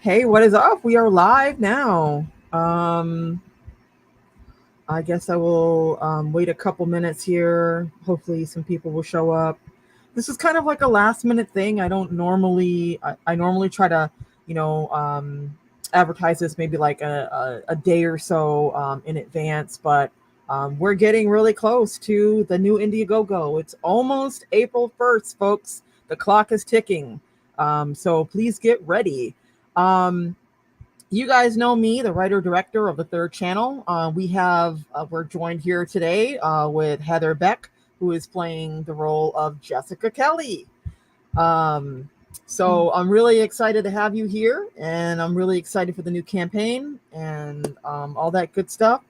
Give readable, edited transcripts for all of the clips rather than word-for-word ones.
Hey, what is up? We are live now. Um, I guess I will wait a couple minutes here. Hopefully, some people will show up. This is kind of like a last minute thing. I don't normally. I normally try to, you know, advertise this maybe like a day or so in advance, but we're getting really close to the new Indiegogo. It's almost April 1st, folks. The clock is ticking. So please get ready. Um, you guys know me, the writer director of the Third Channel. We're joined here today with Heather Beck, who is playing the role of Jessica Kelly. Um, so I'm really excited to have you here, and I'm really excited for the new campaign and all that good stuff.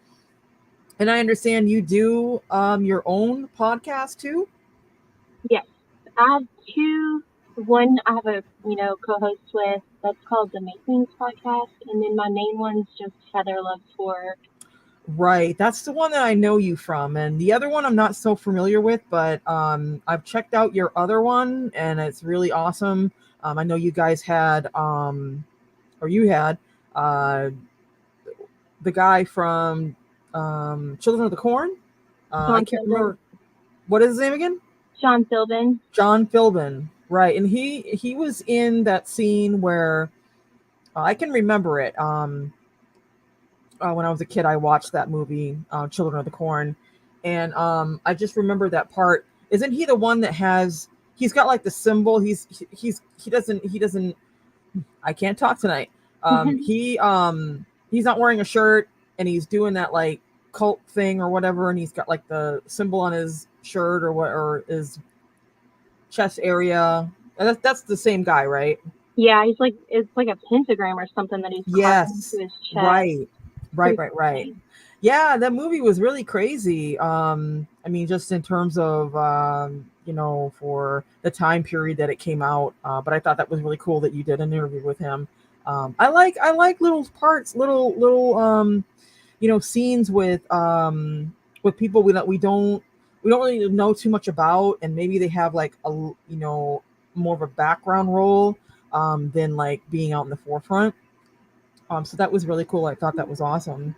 And I understand you do your own podcast too. Yes, I have two. One I have a co-host with that's called the Makings Podcast, and then my main one's just Heather Loves Horror. Right, that's the one that I know you from, and the other one I'm not so familiar with, but I've checked out your other one, and it's really awesome. I know you guys had, or you had, uh, the guy from Children of the Corn. I Sean can't Philbin. remember what is his name again. Sean Philbin. John Philbin, right? And he was in that scene where I can remember it. When I was a kid, I watched that movie, Children of the Corn, and I just remember that part. Isn't he the one that has? He's got like the symbol. He doesn't. I can't talk tonight. He's not wearing a shirt, and he's doing that like cult thing or whatever, and he's got like the symbol on his shirt or what, or his chest area. And that's the same guy, right? Yeah, it's like a pentagram or something that he's carved Yes. into his chest. Right. Right, Pretty right, right. insane. Yeah, that movie was really crazy. I mean, just in terms of for the time period that it came out. But I thought that was really cool that you did an interview with him. I like little parts, little scenes with people we don't really know too much about, and maybe they have like more of a background role than like being out in the forefront. So that was really cool. I thought that was awesome.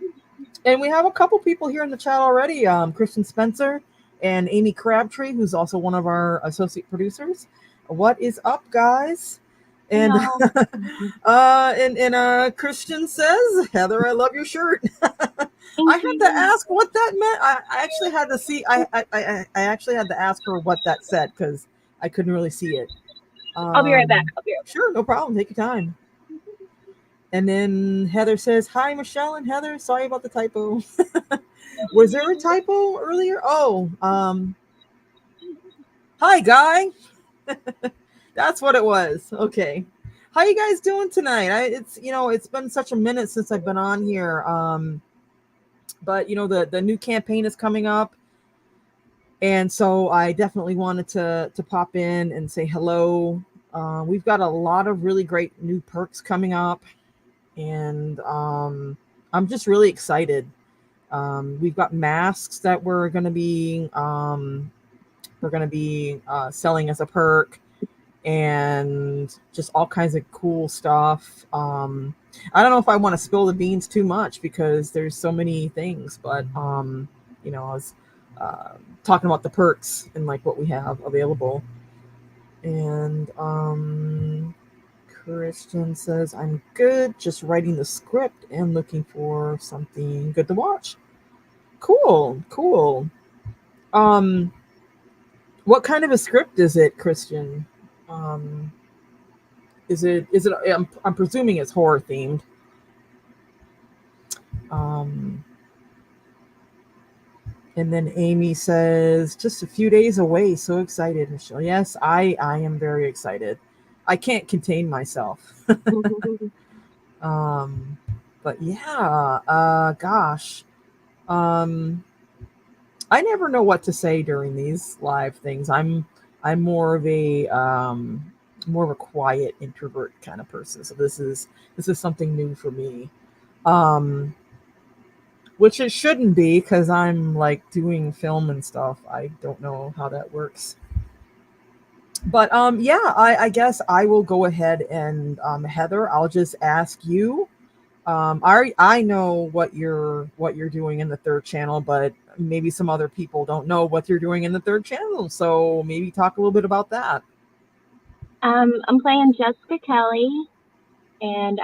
And we have a couple people here in the chat already. Christian Spencer and Amy Crabtree, who's also one of our associate producers. What is up, guys? And No. Christian says, Heather, I love your shirt. I Thank had to you. ask what that meant. I actually had to see. I actually had to ask her what that said because I couldn't really see it. I'll be right back. Um, I'll be right back. sure, no problem. Take your time. And then Heather says, "Hi, Michelle and Heather. Sorry about the typo. Was there a typo earlier? Oh, hi, Guy. That's what it was. Okay. How you guys doing tonight? It's been such a minute since I've been on here. But the new campaign is coming up, and so I definitely wanted to pop in and say hello. We've got a lot of really great new perks coming up, and I'm just really excited. We've got masks that we're gonna be selling as a perk, and just all kinds of cool stuff. I don't know if I want to spill the beans too much because there's so many things, but I was talking about the perks and like what we have available. And Christian says, I'm good, just writing the script and looking for something good to watch. Cool, cool. Um, what kind of a script is it, Christian? Um, is it? I'm presuming it's horror themed. Um, and then Amy says, just a few days away. So excited, Michelle. Yes, I am very excited. I can't contain myself. um, but yeah, gosh, um, I never know what to say during these live things. I'm more of a quiet introvert kind of person. So this is something new for me. Um, which it shouldn't be because I'm like doing film and stuff. I don't know how that works. But yeah, I guess I will go ahead and Heather, I'll just ask you. I know what you're doing in the third channel, but maybe some other people don't know what you're doing in the third channel. So maybe talk a little bit about that. I'm playing Jessica Kelly, and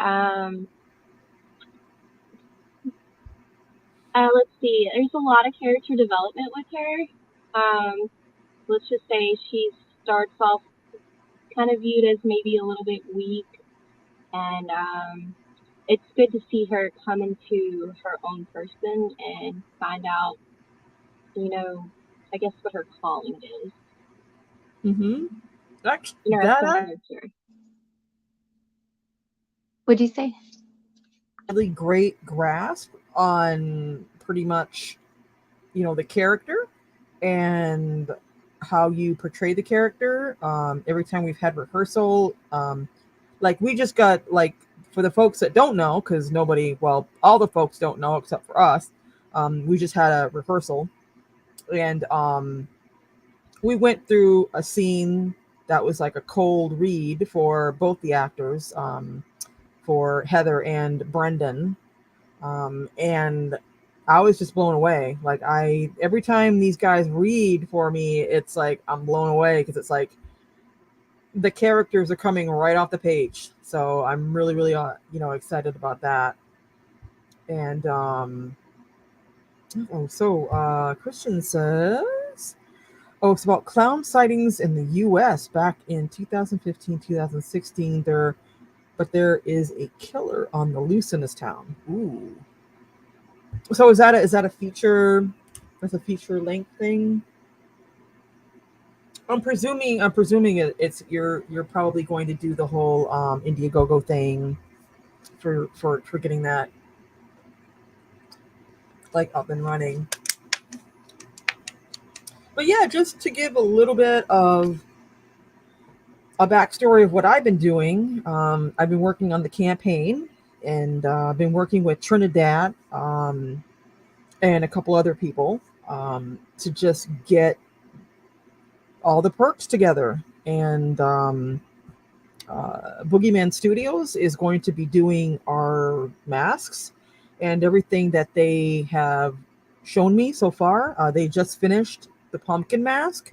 let's see. There's a lot of character development with her. Let's just say she starts off kind of viewed as maybe a little bit weak, and it's good to see her come into her own person and find out, you know, I guess what her calling is. Mm-hmm. Interesting That character. What'd you say? really great grasp on pretty much, the character and how you portray the character. Every time we've had rehearsal, like we just got like for the folks that don't know, because nobody, well, all the folks don't know except for us. We just had a rehearsal, and we went through a scene that was like a cold read for both the actors, for Heather and Brendan, and I was just blown away. Like every time these guys read for me, it's like I'm blown away because it's like the characters are coming right off the page. So I'm really, really, excited about that. And Christian says, oh, it's about clown sightings in the U.S. back in 2015, 2016. There is a killer on the loose in this town. Ooh. So is that a feature? That's a feature length thing. I'm presuming it's you're probably going to do the whole Indiegogo thing for getting that like up and running. But yeah, just to give a little bit of a backstory of what I've been doing. I've been working on the campaign, and I've been working with Trinidad, and a couple other people, to just get all the perks together. And Boogeyman Studios is going to be doing our masks and everything that they have shown me so far. They just finished the pumpkin mask,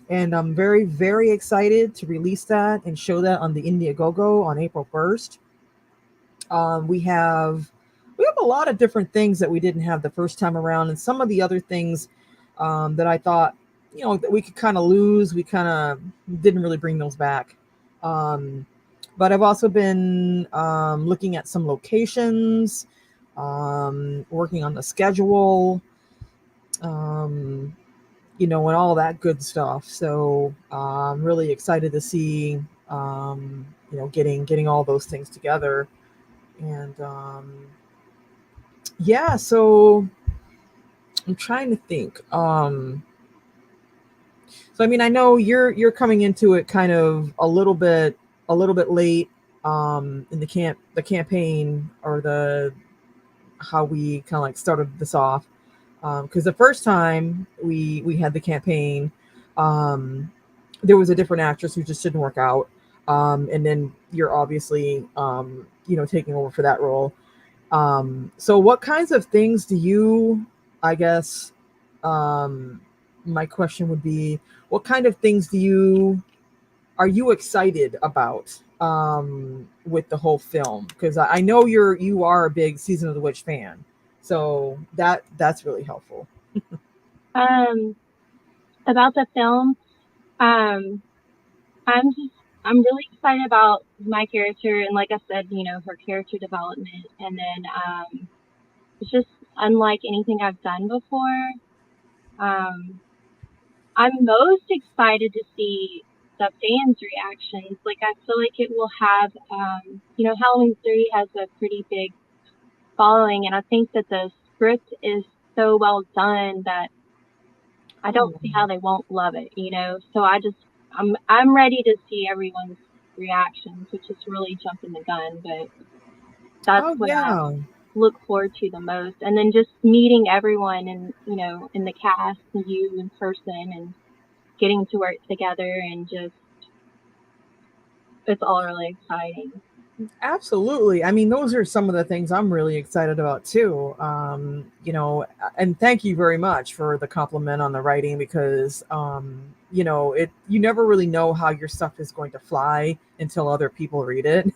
and I'm very, very excited to release that and show that on the Indiegogo on April 1st. We have a lot of different things that we didn't have the first time around, and some of the other things that I thought, that we could kind of lose, we kind of didn't really bring those back. Um, but I've also been looking at some locations, working on the schedule, um, and all that good stuff. So I'm really excited to see, getting all those things together. And yeah, so I'm trying to think. So I mean, I know you're coming into it kind of a little bit late, in the campaign, or the how we kind of like started this off, because the first time we had the campaign, um, there was a different actress who just didn't work out, and then you're obviously, taking over for that role. So what kinds of things do you, I guess, um, my question would be, what kind of things are you excited about, with the whole film? Because I know you are a big Season of the Witch fan, so that's really helpful. About the film, um, I'm really excited about my character, and like I said, her character development, and then it's just unlike anything I've done before. Um, I'm most excited to see the fans' reactions. Like, I feel like it will have, Halloween 3 has a pretty big following, and I think that the script is so well done that I don't see how they won't love it, So I'm ready to see everyone's reactions, which is really jumping the gun, but that's Oh what I yeah. look forward to the most. And then just meeting everyone and, in the cast and you in person and getting to work together and just it's all really exciting. Absolutely. I mean, those are some of the things I'm really excited about too. And thank you very much for the compliment on the writing because, you never really know how your stuff is going to fly until other people read it.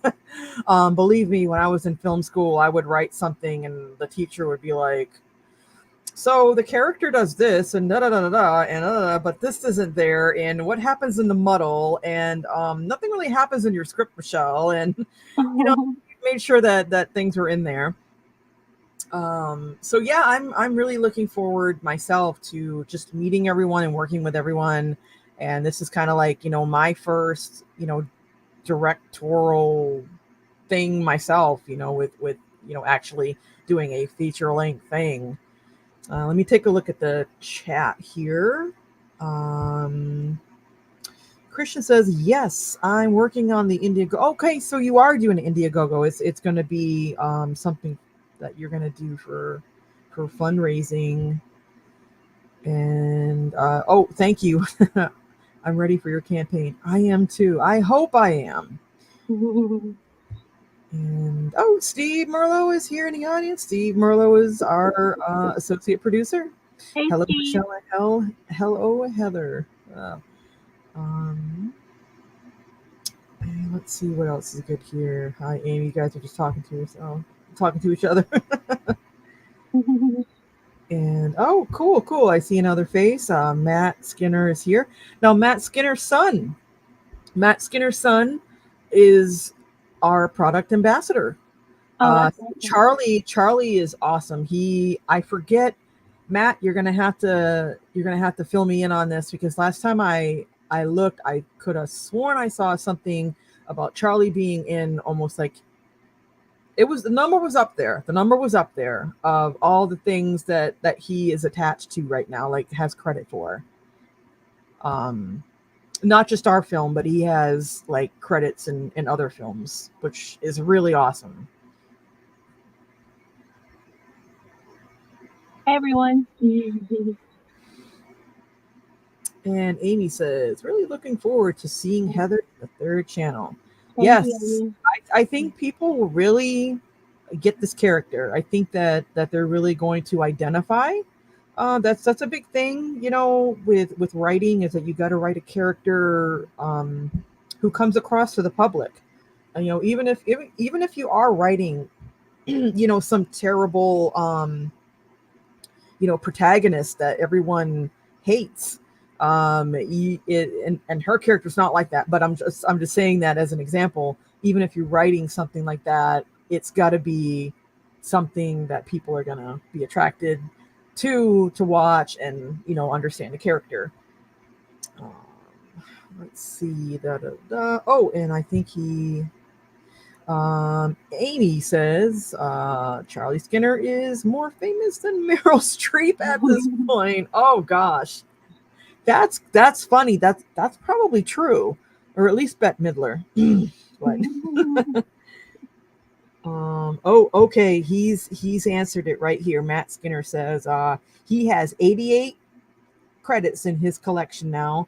Believe me, when I was in film school, I would write something and the teacher would be like, so the character does this and da da da da da and but this isn't there and what happens in the muddle and nothing really happens in your script, Michelle, and made sure that things were in there. So yeah, I'm really looking forward myself to just meeting everyone and working with everyone. And this is kind of like, my first, directorial thing myself, with actually doing a feature length thing. Let me take a look at the chat here. Christian says, yes, I'm working on the Indiegogo. Okay, so you are doing an Indiegogo. It's going to be something that you're going to do for fundraising. And thank you. I'm ready for your campaign. I am too. I hope I am. And Steve Merlot is here in the audience. Steve Merlot is our associate producer. Hey, Hello, Steve. Michelle. Hello, Heather. And let's see what else is good here. Hi, Amy. You guys are just talking to each other. And cool. I see another face. Matt Skinner is here. Now, Matt Skinner's son is our product ambassador. Awesome. Charlie is awesome. I forget, Matt, you're gonna have to fill me in on this because last time I looked, I could have sworn I saw something about Charlie being in almost like the number was up there. The number was up there of all the things that he is attached to right now, like has credit for. Not just our film, but he has like credits in other films, which is really awesome. Hey, everyone. And Amy says, really looking forward to seeing Heather the third channel. Thank Yes, you. I think people will really get this character. I think that they're really going to identify. That's a big thing, with writing, is that you got to write a character who comes across to the public. Even if you are writing, some terrible, protagonist that everyone hates. And her character's not like that, but I'm just saying that as an example. Even if you're writing something like that, it's got to be something that people are gonna be attracted to watch and understand the character. Let's see. Oh, and I think Amy says Charlie Skinner is more famous than Meryl Streep at this point. Oh gosh. That's funny. That's probably true, or at least Bette Midler. But okay. He's answered it right here. Matt Skinner says he has 88 credits in his collection now.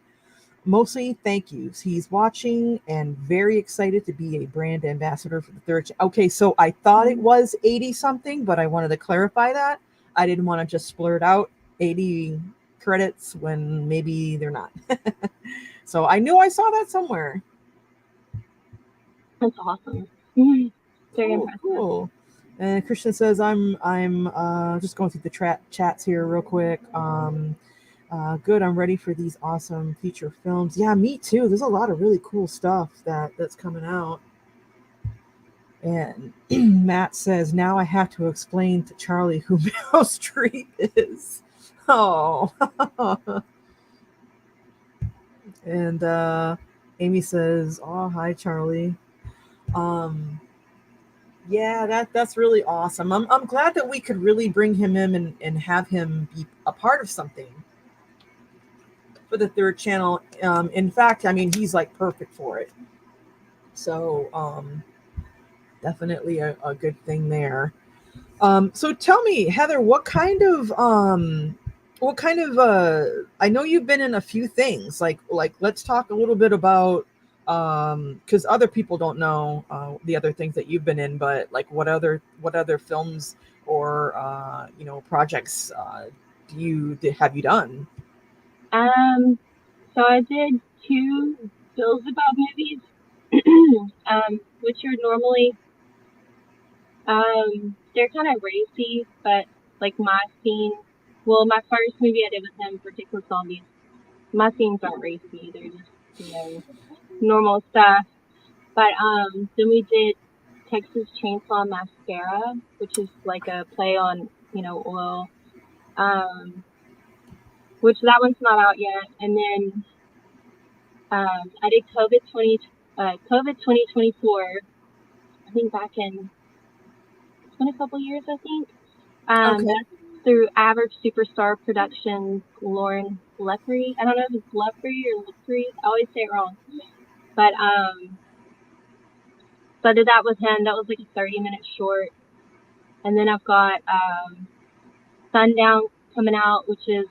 Mostly thank yous. He's watching and very excited to be a brand ambassador for the third. Okay, so I thought it was 80 something, but I wanted to clarify that. I didn't want to just splurt out 80 credits when maybe they're not. So I knew I saw that somewhere. That's awesome. Very impressive. Cool. And Christian says I'm just going through the chats here real quick. Good. I'm ready for these awesome feature films. Yeah, me too. There's a lot of really cool stuff that's coming out. And Matt says, now I have to explain to Charlie who Meryl Streep is. Oh. And Amy says, oh, hi, Charlie. Yeah, that's really awesome. I'm glad that we could really bring him in and have him be a part of something for the third channel. In fact, I mean, he's like perfect for it. So definitely a good thing there. So tell me, Heather, what kind of I know you've been in a few things. Like let's talk a little bit about Because other people don't know the other things that you've been in, but like what other films or projects have you done? Um, so I did two Bills About movies, which are normally they're kind of racy, but like my scene, well, my first movie I did with him, Particular Zombies, my scenes aren't racy. They're just normal stuff. But then we did Texas Chainsaw Mascara, which is like a play on oil. Um, which that one's not out yet. And then I did COVID 2024. I think back in it's been a couple years. I think Okay. that's through Average Superstar Productions. Lauren Lepre. I don't know if it's Lepre or Lepre. I always say it wrong. But so I did that with him. That was like a 30-minute short. And then I've got Sundown coming out, which is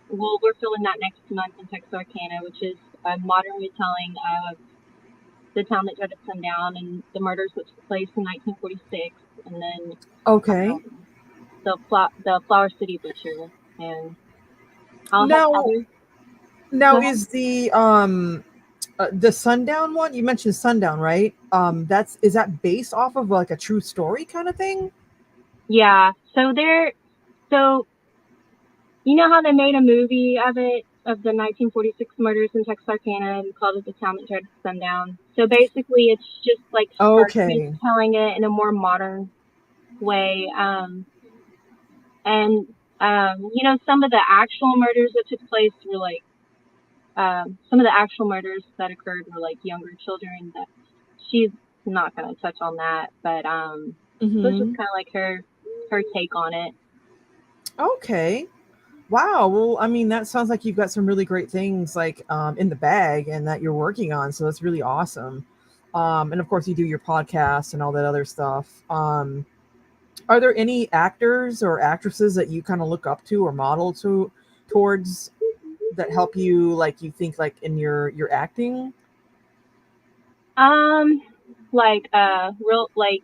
we're filming that next month in Texarkana, which is a modern retelling of the town that dreaded sundown and the murders that took place in 1946, and then Okay. the Flower City Butcher, and I'll have Now, other. Go now ahead. is the Sundown one you mentioned Sundown, right? Is that based off of like a true story kind of thing? Yeah. So you know how they made a movie of it of the 1946 murders in Texarkana and called it The Town That Dreaded Sundown. So basically, it's just like Sparky's Okay. telling it in a more modern way. And some of the actual murders that took place were like some of the actual murders that occurred were like younger children. That she's not going to touch on that, but so it's just Mm-hmm. kind of like her take on it. Okay. Wow. Well, I mean, that sounds like you've got some really great things like in the bag and that you're working on. So that's really awesome. And of course, you do your podcast and all that other stuff. Are there any actors or actresses that you kind of look up to or model towards that help you, like you think, like in your acting? Um, like real like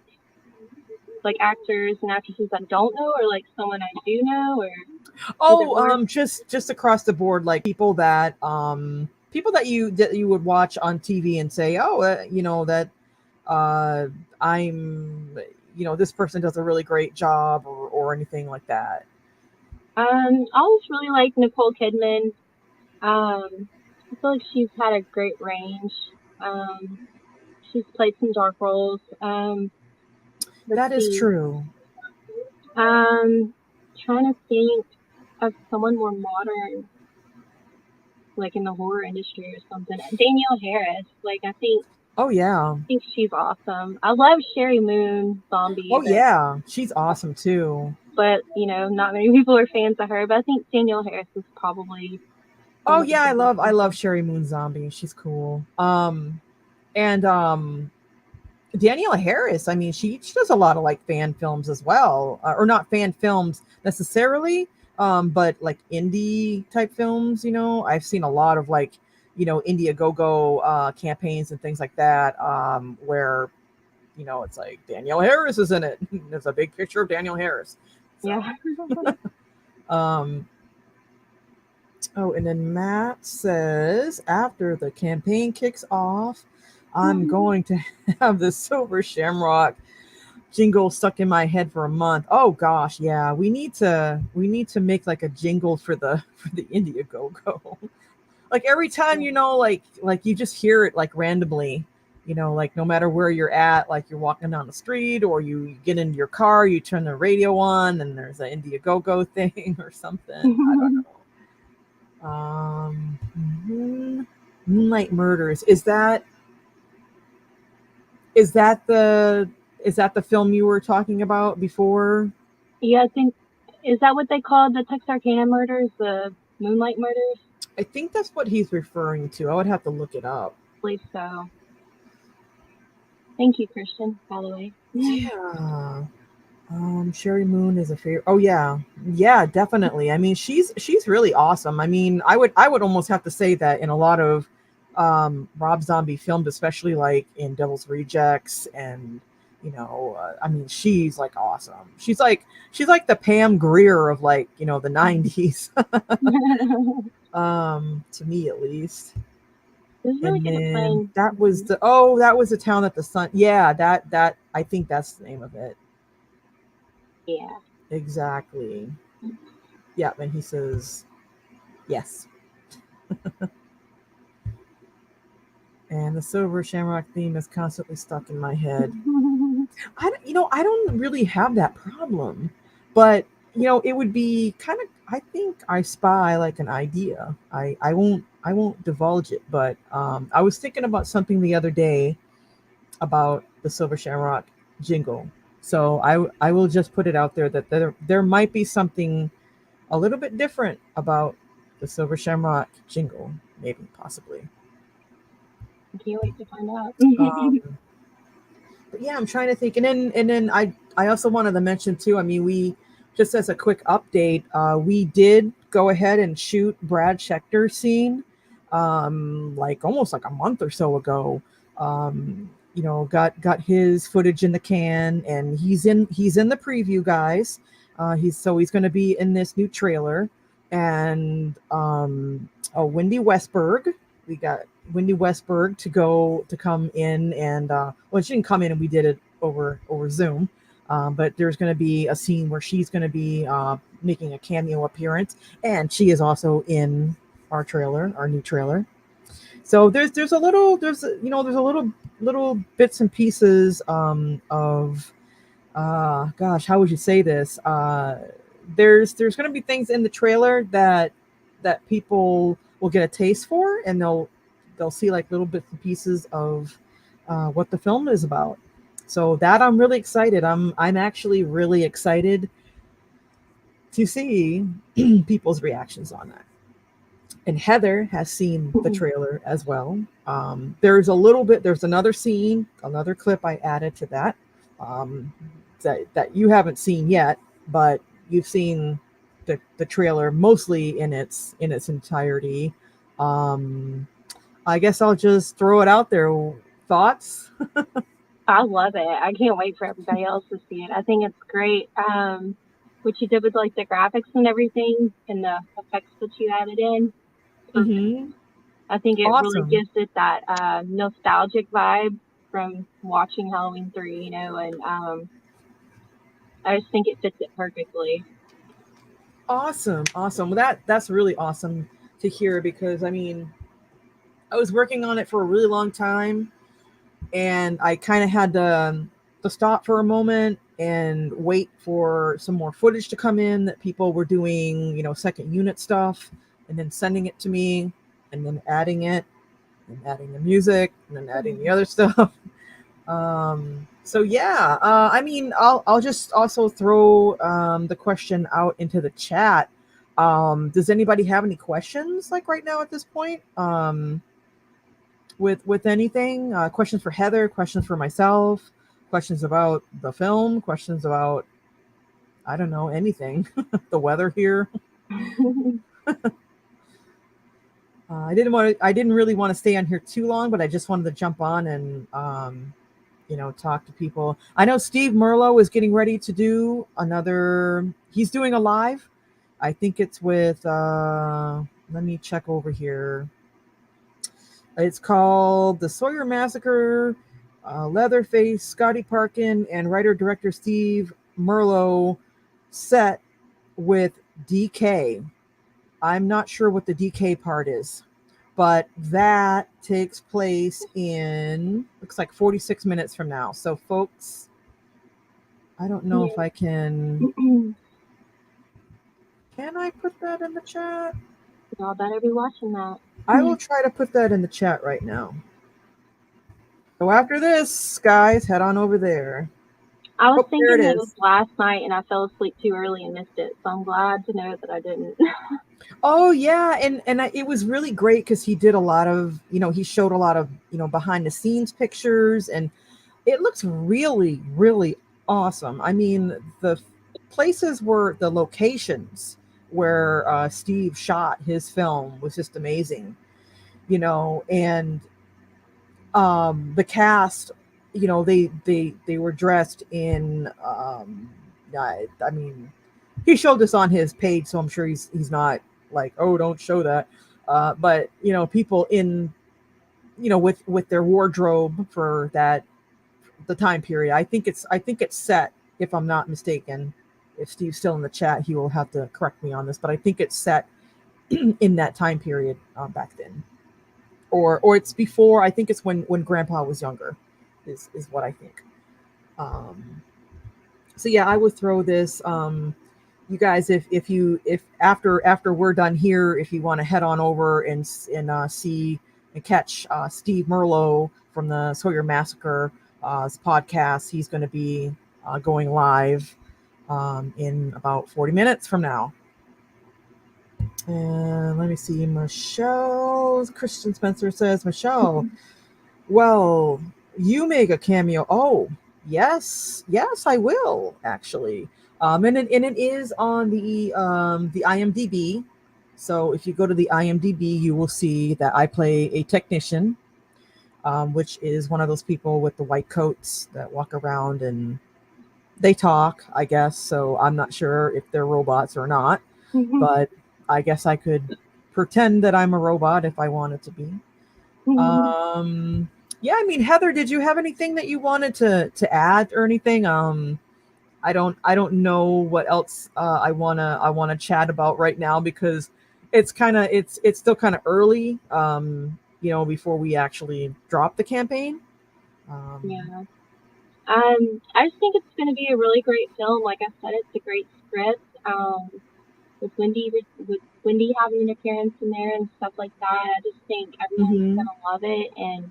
actors and actresses I don't know, or like someone I do know, or either Oh, or. just across the board, like people that you would watch on TV and say, oh, that uh, I'm, this person does a really great job, or anything like that. I always really like Nicole Kidman. I feel like she's had a great range. Um, she's played some dark roles. Let's That is see. true. Trying to think of someone more modern, like in the horror industry or something. Danielle Harris. Like Oh yeah. I think she's awesome. I love Sherry Moon Zombie, Oh yeah. She's awesome too. but not many people are fans of her. But I think Danielle Harris is probably one Oh of the yeah, I biggest love I people. love Sherry Moon Zombie. She's cool. And Daniela Harris, I mean, she does a lot of like fan films as well, or not fan films necessarily, but like indie type films. I've seen a lot of like Indiegogo campaigns and things like that, where it's like Danielle Harris is in it. There's a big picture of Danielle Harris. So, Yeah. um, oh, and then Matt says after the campaign kicks off, I'm going to have the Silver Shamrock jingle stuck in my head for a month. Oh gosh, yeah. We need to make like a jingle for the for the Indiegogo. Like every time, like you just hear it like randomly, like no matter where you're at, like you're walking down the street or you get into your car, you turn the radio on and there's an Indiegogo thing or something. I don't know. Moonlight Murders. Is that the film you were talking about before? Yeah, I think is that what they called the Texarkana murders, the Moonlight murders? I think that's what he's referring to. I would have to look it up. I believe so. Thank you, Christian, by the way. Yeah. Sherry Moon is a favorite. Oh yeah, yeah, definitely. I mean, she's really awesome. I mean, I would almost have to say that in a lot of Rob Zombie filmed, especially like in Devil's Rejects, and I mean, she's like awesome. She's like the Pam Grier of like the '90s, to me at least. It was really And good then playing. that was the town that the sun. Yeah, that I think that's the name of it. Yeah. Exactly. Yeah, and he says yes. And the Silver Shamrock theme is constantly stuck in my head. I don't really have that problem, but it would be kind of. I think I spy like an idea. I won't divulge it, but I was thinking about something the other day about the Silver Shamrock jingle. So I will just put it out there that there might be something a little bit different about the Silver Shamrock jingle, maybe possibly. I can't wait to find out. Um, but yeah, I'm trying to think, and then I also wanted to mention too. I mean, we just as a quick update, we did go ahead and shoot Brad Schechter's scene, like almost like a month or so ago. Got his footage in the can, and he's in the preview, guys. He's going to be in this new trailer, and Wendy Westberg. We got Wendy Westberg to come in, and well, she didn't come in, and we did it over Zoom. But there's going to be a scene where she's going to be making a cameo appearance, and she is also in our new trailer. So there's a little there's a little bits and pieces of gosh, how would you say this? There's going to be things in the trailer that people will get a taste for, and they'll see like little bits and pieces of what the film is about. So that I'm really excited. I'm actually really excited to see people's reactions on that. And Heather has seen the trailer as well. There's another scene, another clip I added to that, um, that you haven't seen yet, but you've seen the trailer mostly in its entirety. Um, I guess I'll just throw it out there. Thoughts? I love it. I can't wait for everybody else to see it. I think it's great. What you did with like the graphics and everything and the effects that you added in. Mm-hmm. I think it really Awesome. gives it that nostalgic vibe from watching Halloween 3, and I just think it fits it perfectly. Awesome. Awesome. Well, that's really awesome to hear, because I mean, I was working on it for a really long time, and I kind of had to stop for a moment and wait for some more footage to come in that people were doing, second unit stuff, and then sending it to me, and then adding it, and adding the music, and then adding the other stuff. So yeah, I mean, I'll just also throw the question out into the chat. Does anybody have any questions like right now at this point? With anything, questions for Heather, questions for myself, questions about the film, questions about, I don't know, anything. The weather here. I didn't really want to stay on here too long, but I just wanted to jump on and talk to people. I know Steve Merlo is getting ready to do another. He's doing a live. I think it's with. Let me check over here. It's called The Sawyer Massacre. Leatherface, Scotty Parkin, and writer director Steve Merlo set with DK. I'm not sure what the DK part is, but that takes place in, looks like 46 minutes from now. So, folks, I don't know if I can. Can I put that in the chat? Y'all better be watching that. I will try to put that in the chat right now. So after this, guys, head on over there. I was There thinking it it was is. last night and I fell asleep too early and missed it. So I'm glad to know that I didn't. Oh yeah, and it was really great because he did a lot of, he showed a lot of, behind the scenes pictures, and it looks really, really awesome. I mean, the places were the locations where Steve shot his film was just amazing. And the cast, they were dressed in I mean, he showed this on his page, so I'm sure he's not like, oh, don't show that. But people in with their wardrobe for that the time period. I think it's set, if I'm not mistaken. If Steve's still in the chat, he will have to correct me on this, but I think it's set in that time period back then, or it's before. I think it's when Grandpa was younger, is what I think. So yeah, I would throw this. You guys, if after we're done here, if you want to head on over and see and catch Steve Merlo from the Sawyer Massacre podcast, he's going to be going live in about 40 minutes from now. And let me see, Michelle. Christian Spencer says, Michelle, well, you make a cameo. Oh, yes, I will actually. And it is on the IMDb. So if you go to the IMDb, you will see that I play a technician, which is one of those people with the white coats that walk around and they talk, I guess. So I'm not sure if they're robots or not, but I guess I could pretend that I'm a robot if I wanted to be. Yeah, I mean, Heather, did you have anything that you wanted to add or anything? I don't know what else I wanna chat about right now, because it's still kind of early, before we actually drop the campaign. Yeah. I just think it's going to be a really great film. Like I said, it's a great script. With Wendy having an appearance in there and stuff like that, I just think everyone's going to love it. And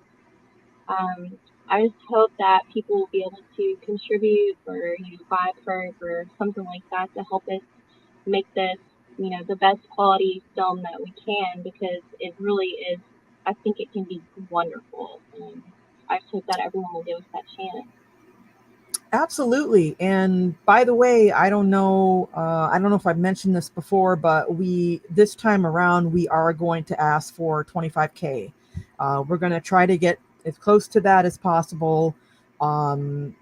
I just hope that people will be able to contribute or buy perk or something like that to help us make this the best quality film that we can, because it really is. I think it can be wonderful, and I just hope that everyone will give us that chance. Absolutely. And by the way, I don't know if I've mentioned this before, but this time around we are going to ask for 25K. We're going to try to get as close to that as possible. Because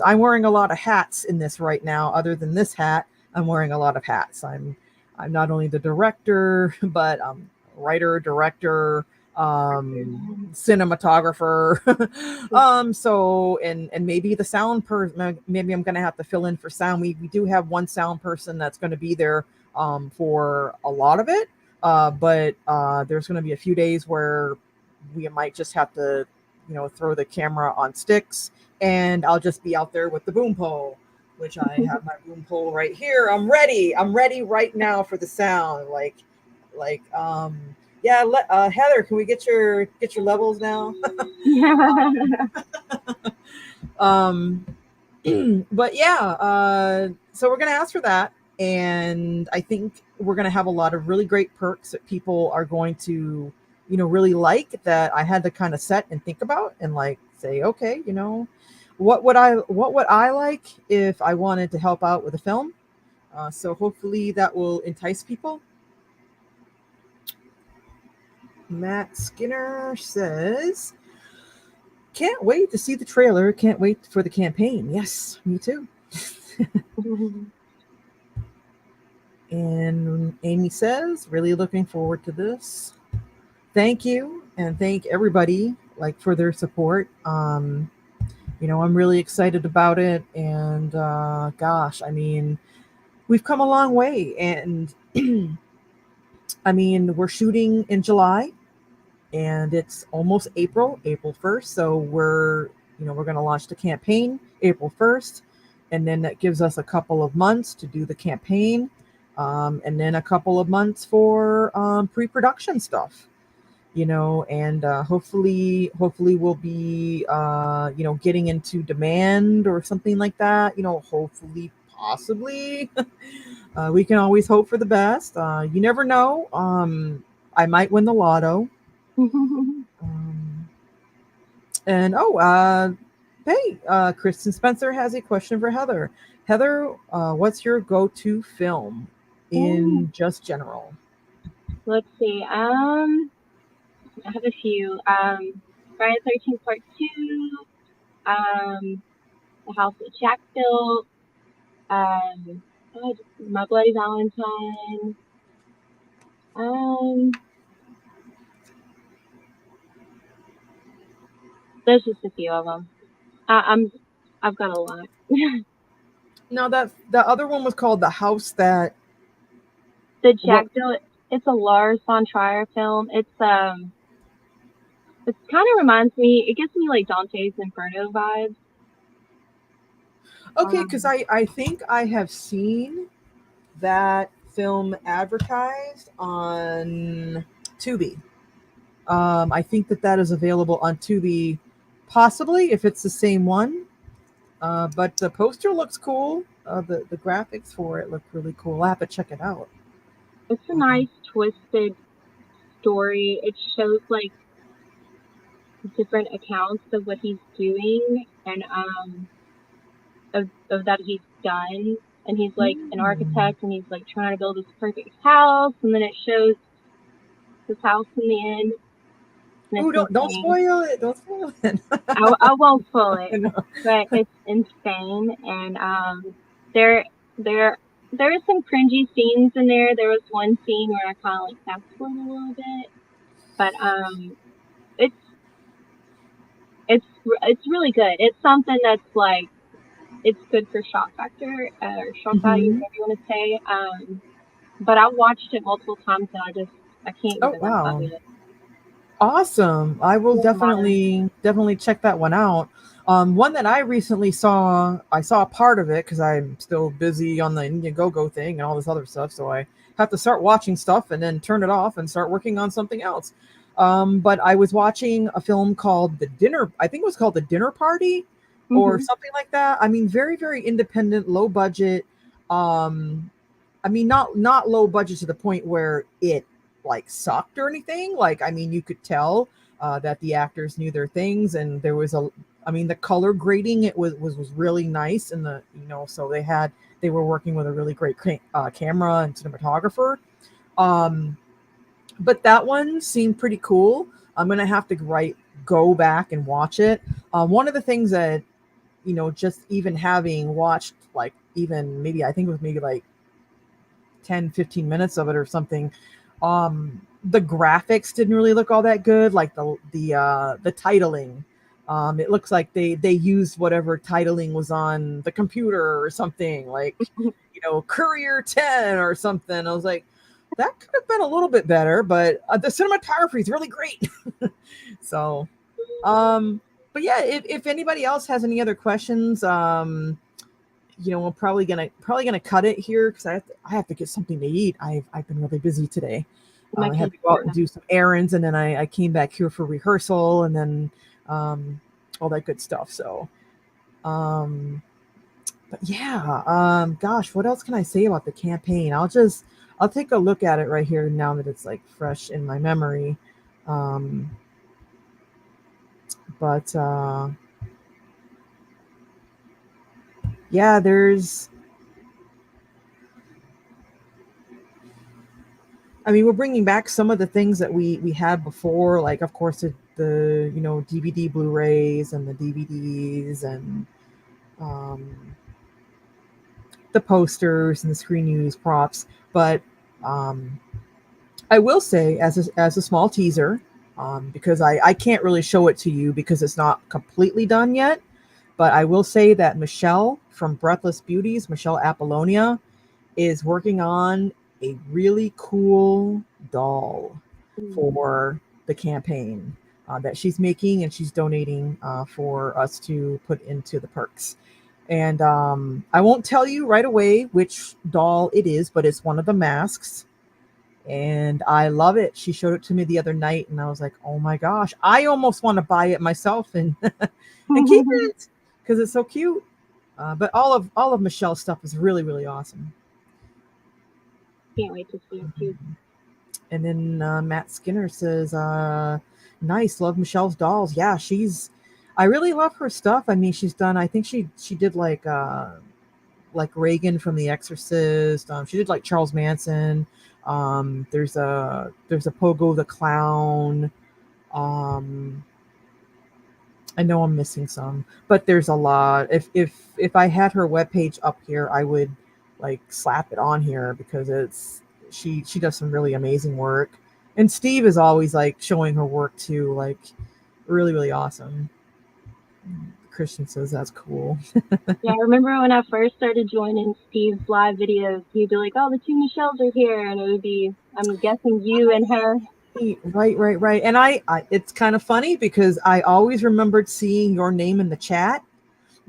I'm wearing a lot of hats in this right now. Other than this hat, I'm wearing a lot of hats. I'm not only the director, but writer, director, cinematographer. So and maybe the sound person. Maybe I'm gonna have to fill in for sound. We do have one sound person that's going to be there for a lot of it. But there's going to be a few days where we might just have to throw the camera on sticks, and I'll just be out there with the boom pole, which I have my boom pole right here. I'm ready right now for the sound. Yeah, Heather, can we get your levels now? But yeah, so we're gonna ask for that, and I think we're gonna have a lot of really great perks that people are going to really like, that I had to kind of set and think about and say, okay, what would I like if I wanted to help out with a film. So hopefully that will entice people. Matt Skinner says, can't wait to see the trailer. Can't wait for the campaign. Yes, me too. And Amy says, really looking forward to this. Thank you, and thank everybody for their support. I'm really excited about it, and gosh, I mean, we've come a long way, and I mean, we're shooting in July, and it's almost April 1st. So we're going to launch the campaign April 1st. And then that gives us a couple of months to do the campaign. And then a couple of months for pre-production stuff, and hopefully we'll be, getting into demand or something like that, hopefully, possibly. We can always hope for the best. You never know. I might win the lotto. And hey, Kristen Spencer has a question for Heather. Heather, what's your go-to film in just general? Let's see. I have a few. Friday the 13th Part 2, The House that Jack Built, My Bloody Valentine. There's just a few of them. I've got a lot. Now that the other one was called The House That. The Jack Built. It's a Lars von Trier film. It kind of reminds me. It gives me like Dante's Inferno vibes. Okay, because I think I have seen that film advertised on Tubi. I think that is available on Tubi, possibly if it's the same one. But the poster looks cool. The graphics for it look really cool. I have to check it out. It's a nice twisted story. It shows like different accounts of what he's doing and of that he's done. And he's like an architect, and he's like trying to build this perfect house, and then it shows his house in the end. Oh, don't spoil it! Don't spoil it. I won't spoil it, but it's insane. And there are some cringy scenes in there. There was one scene where I kind of like fast forward a little bit, but it's really good. It's something that's like, it's good for shock factor or shock value, whatever you want to say. But I watched it multiple times, and I can't get enough of it. Awesome! I will definitely check that one out. One that I recently saw, I saw a part of it because I'm still busy on the Indiegogo thing and all this other stuff, so I have to start watching stuff and then turn it off and start working on something else. But I was watching a film called I think it was called The Dinner Party or something like that. I mean, very, very independent, low budget. I mean, not low budget to the point where it like sucked or anything. Like, I mean, you could tell that the actors knew their things, and there was the color grading, it was really nice, and so they were working with a really great camera and cinematographer. But that one seemed pretty cool. I'm gonna have to go back and watch it. One of the things that, just even having watched like even maybe, I think it was maybe like 10-15 minutes of it or something, the graphics didn't really look all that good. Like the titling, it looks like they used whatever titling was on the computer or something, like Courier 10 or something. I was like, that could have been a little bit better, but the cinematography is really great. So but yeah, if anybody else has any other questions, we're probably gonna cut it here because I have to get something to eat. I've been really busy today. I had to go out and do some errands, and then I came back here for rehearsal, and then all that good stuff. So, but yeah, gosh, what else can I say about the campaign? I'll take a look at it right here now that it's like fresh in my memory. But yeah, we're bringing back some of the things that we had before, like, of course, the DVD Blu-rays and the DVDs and the posters and the screen use props. But I will say, as a small teaser, because I can't really show it to you because it's not completely done yet, but I will say that Michelle from Breathless Beauties, Michelle Apollonia, is working on a really cool doll for the campaign that she's making, and she's donating for us to put into the perks. And I won't tell you right away which doll it is, but it's one of the masks. And I love it. She showed it to me the other night, and I was like, oh my gosh, I almost want to buy it myself and keep it because it's so cute. But all of Michelle's stuff is really, really awesome. Can't wait to see it too. And then Matt Skinner says, nice, love Michelle's dolls. Yeah, I really love her stuff. I mean, she's done, I think she did like Reagan from The Exorcist. She did like Charles Manson. There's a Pogo the Clown. Um, I know I'm missing some, but there's a lot. If I had her webpage up here, I would like slap it on here because it's she does some really amazing work. And Steve is always like showing her work too, like really, really awesome. Christian says that's cool. Yeah, I remember when I first started joining Steve's live videos, he'd be like, "Oh, the two Michelles are here," and it would be, I'm guessing, you and her. Right, right, right. And I it's kind of funny because I always remembered seeing your name in the chat,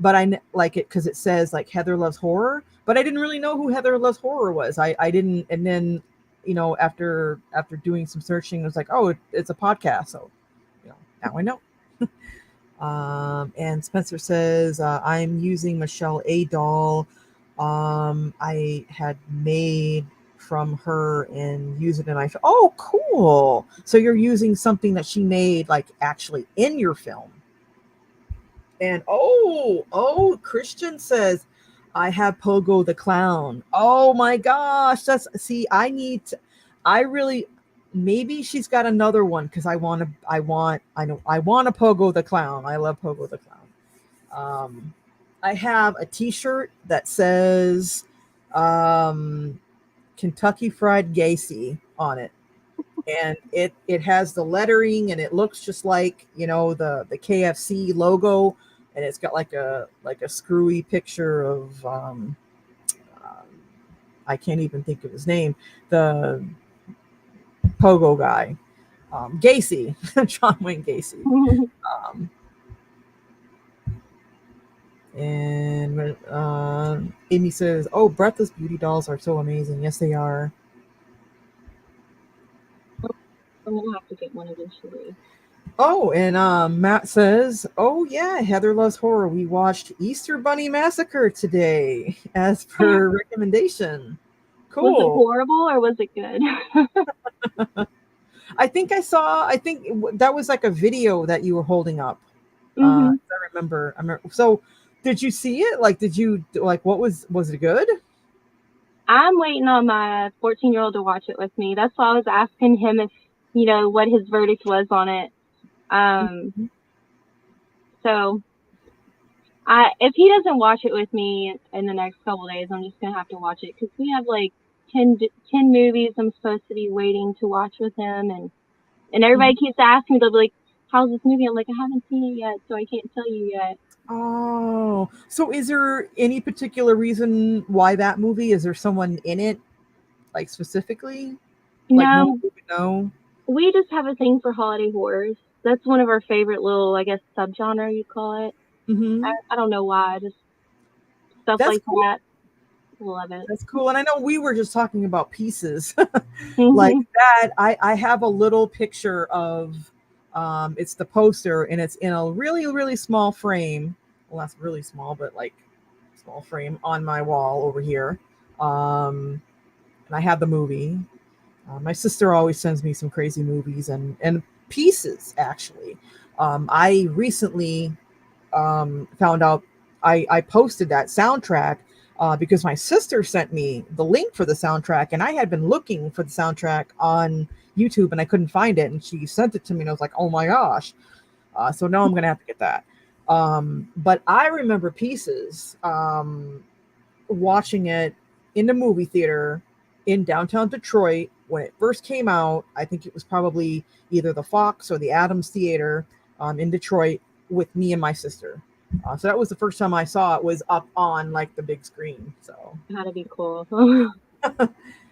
but like it because it says like Heather Loves Horror, but I didn't really know who Heather Loves Horror was. I didn't, and then after doing some searching, it was like, oh, it's a podcast, so now I know. And Spencer says, I'm using Michelle A doll. I had made from her and use it in my film. Oh, cool. So you're using something that she made like actually in your film. And Christian says, I have Pogo the Clown. Oh my gosh. I really, maybe she's got another one because I want a Pogo the Clown. I love Pogo the Clown. I have a t-shirt that says, Kentucky Fried Gacy on it. And it has the lettering and it looks just like the KFC logo, and it's got like a screwy picture of I can't even think of his name, the pogo guy, Gacy, John Wayne Gacy. um, and Amy says, oh, Breathless Beauty dolls are so amazing. Yes, they are. I'm gonna have to get one eventually. Oh, and Matt says, "Oh yeah, Heather Loves Horror. We watched Easter Bunny Massacre today, as per recommendation. Was it Cool. horrible or was it good? I think I saw. I think that was like a video that you were holding up. Hmm. I remember. I remember. So, did you see it? Like, did you like? Was it good? I'm waiting on my 14-year-old to watch it with me. That's why I was asking him if what his verdict was on it. Mhm. So if he doesn't watch it with me in the next couple days, I'm just gonna have to watch it because we have like 10 movies I'm supposed to be waiting to watch with him, and everybody keeps asking me, they'll be like, "How's this movie?" I'm like, "I haven't seen it yet, so I can't tell you yet." Oh, so is there any particular reason why that movie? Is there someone in it, like specifically? Like no one No, would know. we just have a thing for holiday horrors. That's one of our favorite little, I guess, subgenre you call it. Mm-hmm. I don't know why, just stuff That's like cool. that. Love it. That's cool. And I know we were just talking about pieces like Hmm. that. I have a little picture of it's the poster and it's in a really, really small frame. Well, that's really small, but like small frame on my wall over here. And I have the movie. My sister always sends me some crazy movies and pieces actually. I recently found out I posted that soundtrack because my sister sent me the link for the soundtrack, and I had been looking for the soundtrack on YouTube and I couldn't find it, and she sent it to me, and I was like, oh my gosh! So now I'm gonna have to get that. But I remember Pieces watching it in the movie theater in downtown Detroit when it first came out. I think it was probably either the Fox or the Adams Theater in Detroit with me and my sister. So that was the first time I saw it was up on like the big screen. So That'd be cool.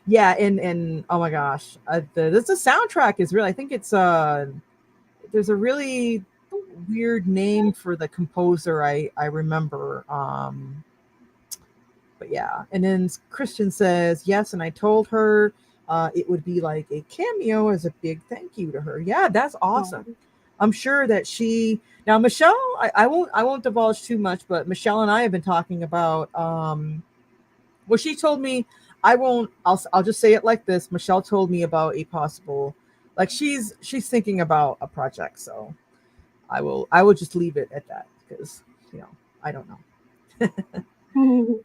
yeah, and oh my gosh, the soundtrack is really. I think it's there's a really weird name for the composer. I remember. But yeah, and then Christian says yes, and I told her it would be like a cameo as a big thank you to her. Yeah, that's awesome. I'm sure that now Michelle. I won't divulge too much, but Michelle and I have been talking about. Well, she told me I won't. I'll just say it like this. Michelle told me about a possible, like she's thinking about a project. So I will just leave it at that because I don't know.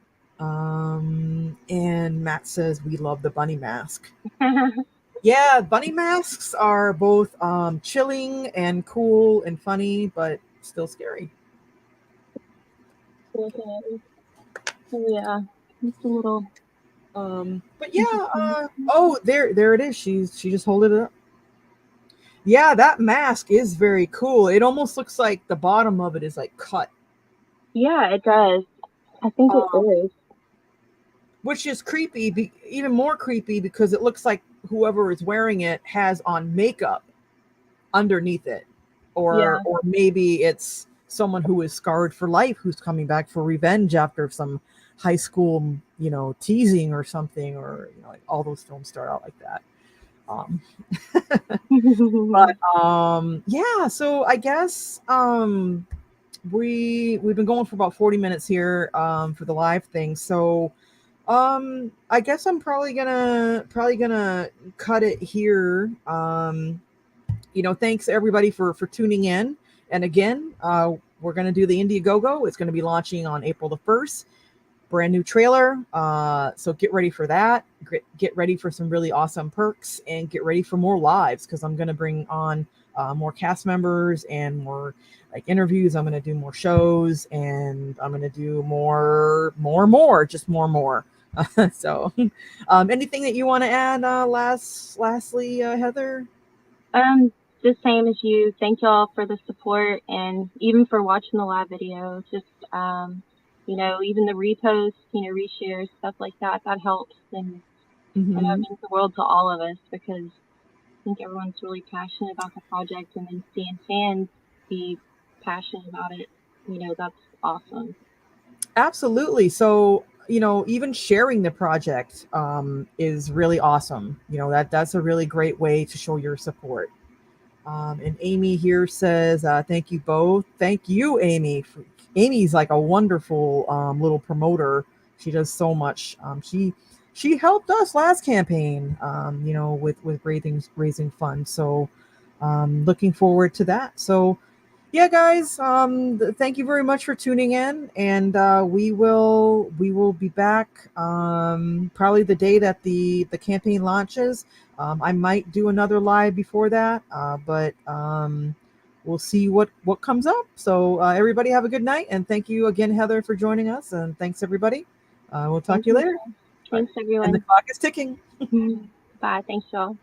And Matt says we love the bunny mask. Yeah, bunny masks are both chilling and cool and funny, but still scary. Okay. So yeah, it's a little. But yeah, Interesting. oh, there it is. She just hold it up. Yeah, that mask is very cool. It almost looks like the bottom of it is like cut, Yeah, it does. I think it um, is. which is creepy, even more creepy because it looks like whoever is wearing it has on makeup underneath it, Yeah. or maybe it's someone who is scarred for life who's coming back for revenge after some high school, teasing or something, or like all those films start out like that. Um, but yeah, so I guess we've been going for about 40 minutes here for the live thing. So I guess I'm probably gonna cut it here. Thanks everybody for tuning in. And again, we're gonna do the Indiegogo. It's gonna be launching on April the 1st. Brand new trailer. So get ready for that. Get ready for some really awesome perks, and get ready for more lives because I'm gonna bring on more cast members and more like interviews. I'm gonna do more shows, and I'm gonna do more, just more. So, anything that you want to add? Lastly, Heather. The same as you. Thank y'all for the support and even for watching the live video. Just even the reposts, reshares, stuff like that. That helps, and I know it Mm-hmm. means the world to all of us because I think everyone's really passionate about the project, and then seeing fans be passionate about it, that's awesome. Absolutely. So, even sharing the project is really awesome. That's a really great way to show your support. And Amy here says, thank you both. Thank you, Amy. Amy's like a wonderful little promoter. She does so much. She helped us last campaign, with raising funds. So looking forward to that. So yeah, guys, thank you very much for tuning in, and we will be back probably the day that the campaign launches. I might do another live before that, but we'll see what comes up. So everybody have a good night, and thank you again, Heather, for joining us, and thanks everybody. We'll talk Thank to you you. later. All right. Thanks, And the everyone. clock is ticking. Bye. Thanks, y'all.